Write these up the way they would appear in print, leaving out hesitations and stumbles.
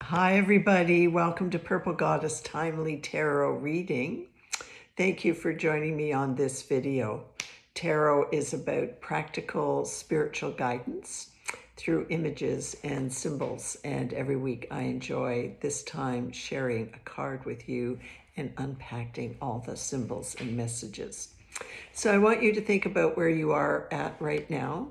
Hi, everybody. Welcome to Purple Goddess Timely Tarot Reading. Thank you for joining me on this video. Tarot is about practical spiritual guidance through images and symbols. And every week I enjoy this time sharing a card with you and unpacking all the symbols and messages. So I want you to think about where you are at right now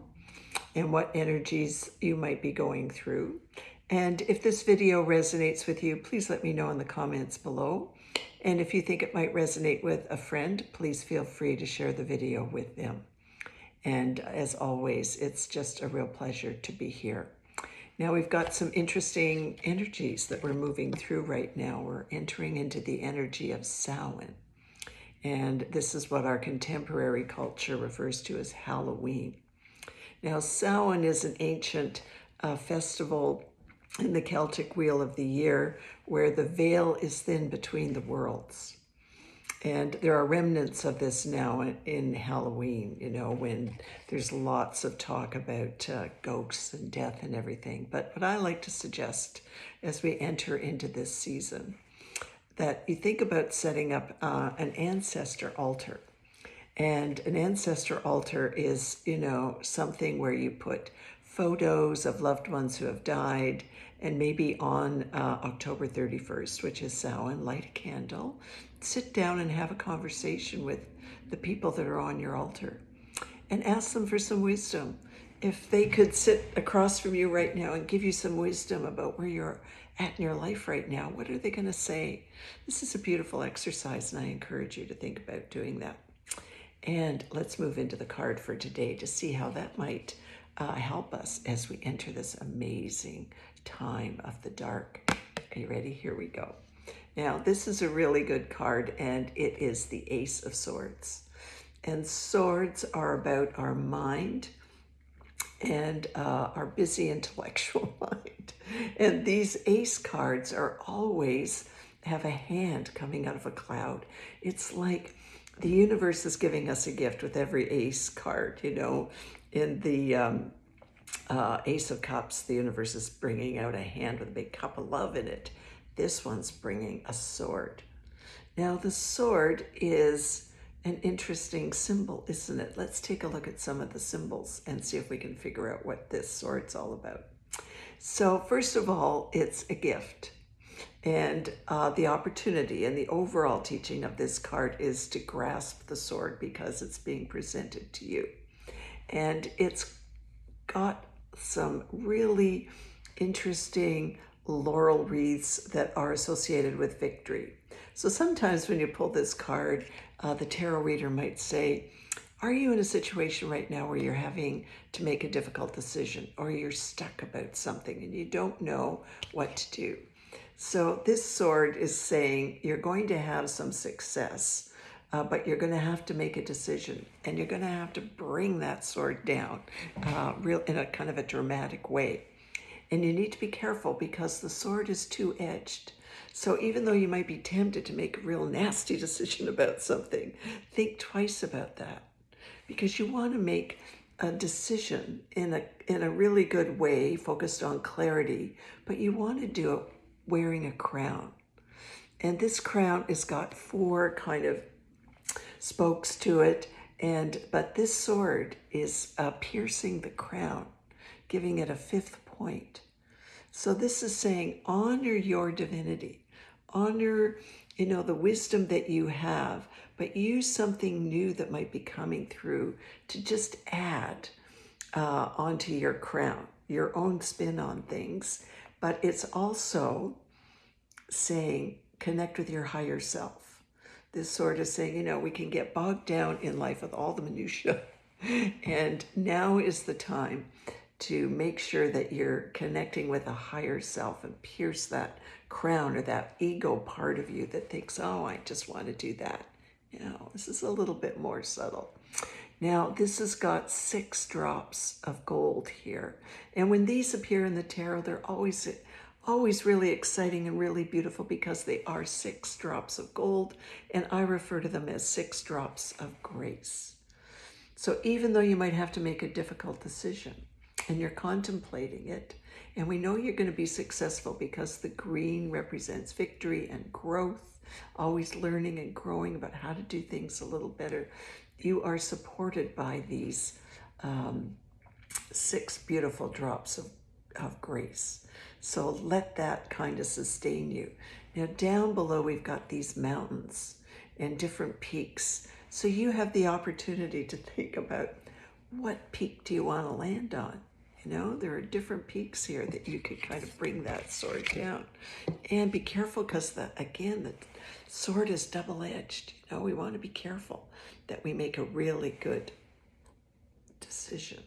and what energies you might be going through. And if this video resonates with you, please let me know in the comments below. And if you think it might resonate with a friend, please feel free to share the video with them. And as always, it's just a real pleasure to be here. Now we've got some interesting energies that we're moving through right now. We're entering into the energy of Samhain. And this is what our contemporary culture refers to as Halloween. Now, Samhain is an ancient festival in the Celtic wheel of the year where the veil is thin between the worlds. And there are remnants of this now in Halloween, when there's lots of talk about ghosts and death and everything. But what I like to suggest as we enter into this season, that you think about setting up an ancestor altar. And an ancestor altar is, something where you put photos of loved ones who have died, and maybe on October 31st, which is Samhain, light a candle, sit down and have a conversation with the people that are on your altar and ask them for some wisdom. If they could sit across from you right now and give you some wisdom about where you're at in your life right now, what are they going to say? This is a beautiful exercise, and I encourage you to think about doing that. And let's move into the card for today to see how that might help us as we enter this amazing time of the dark. Are you ready? Here we go. Now, this is a really good card, and it is the Ace of Swords. And swords are about our mind and our busy intellectual mind. And these ace cards are always have a hand coming out of a cloud. It's like the universe is giving us a gift with every ace card, in the Ace of Cups, the universe is bringing out a hand with a big cup of love in it. This one's bringing a sword. Now, the sword is an interesting symbol, isn't it? Let's take a look at some of the symbols and see if we can figure out what this sword's all about. So first of all, it's a gift. And the opportunity and the overall teaching of this card is to grasp the sword because it's being presented to you. And it's got some really interesting laurel wreaths that are associated with victory. So sometimes when you pull this card, the tarot reader might say, are you in a situation right now where you're having to make a difficult decision, or you're stuck about something and you don't know what to do? So this sword is saying you're going to have some success, but you're going to have to make a decision, and you're going to have to bring that sword down in a kind of a dramatic way. And you need to be careful because the sword is two-edged. So even though you might be tempted to make a real nasty decision about something, think twice about that, because you want to make a decision in a really good way, focused on clarity, but you want to do it wearing a crown. And this crown has got four kind of spokes to it, but this sword is piercing the crown, giving it a fifth point. So this is saying honor your divinity, honor the wisdom that you have, but use something new that might be coming through to just add onto your crown, your own spin on things. But it's also saying connect with your higher self. This sort of saying, we can get bogged down in life with all the minutiae. And now is the time to make sure that you're connecting with a higher self and pierce that crown or that ego part of you that thinks, oh, I just want to do that. This is a little bit more subtle. Now, this has got 6 drops of gold here. And when these appear in the tarot, they're always really exciting and really beautiful because they are 6 drops of gold, and I refer to them as 6 drops of grace. So even though you might have to make a difficult decision and you're contemplating it, And we know you're going to be successful because the green represents victory and growth, always learning and growing about how to do things a little better. You are supported by these 6 beautiful drops of grace. So let that kind of sustain you. Now down below we've got these mountains and different peaks. So you have the opportunity to think about, what peak do you want to land on? You know, there are different peaks here that you could kind of bring that sword down. And be careful because, the sword is double-edged. You know, we want to be careful that we make a really good decision.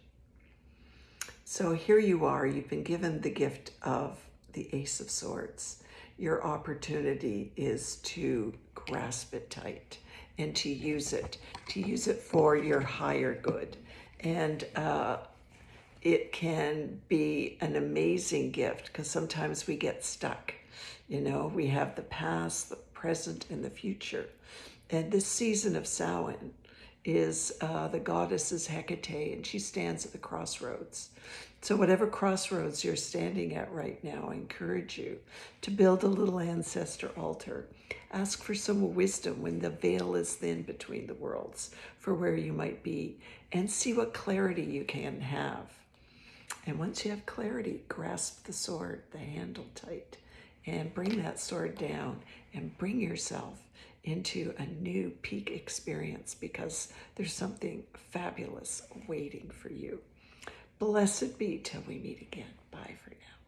So here you are, you've been given the gift of the Ace of Swords. Your opportunity is to grasp it tight and to use it for your higher good. And it can be an amazing gift because sometimes we get stuck. You know, we have the past, the present, and the future. And this season of Samhain is the goddess is Hecate, and she stands at the crossroads. So whatever crossroads you're standing at right now, I encourage you to build a little ancestor altar. Ask for some wisdom when the veil is thin between the worlds for where you might be, and see what clarity you can have. And once you have clarity, grasp the sword, the handle tight, and bring that sword down and bring yourself into a new peak experience, because there's something fabulous waiting for you. Blessed be till we meet again. Bye for now.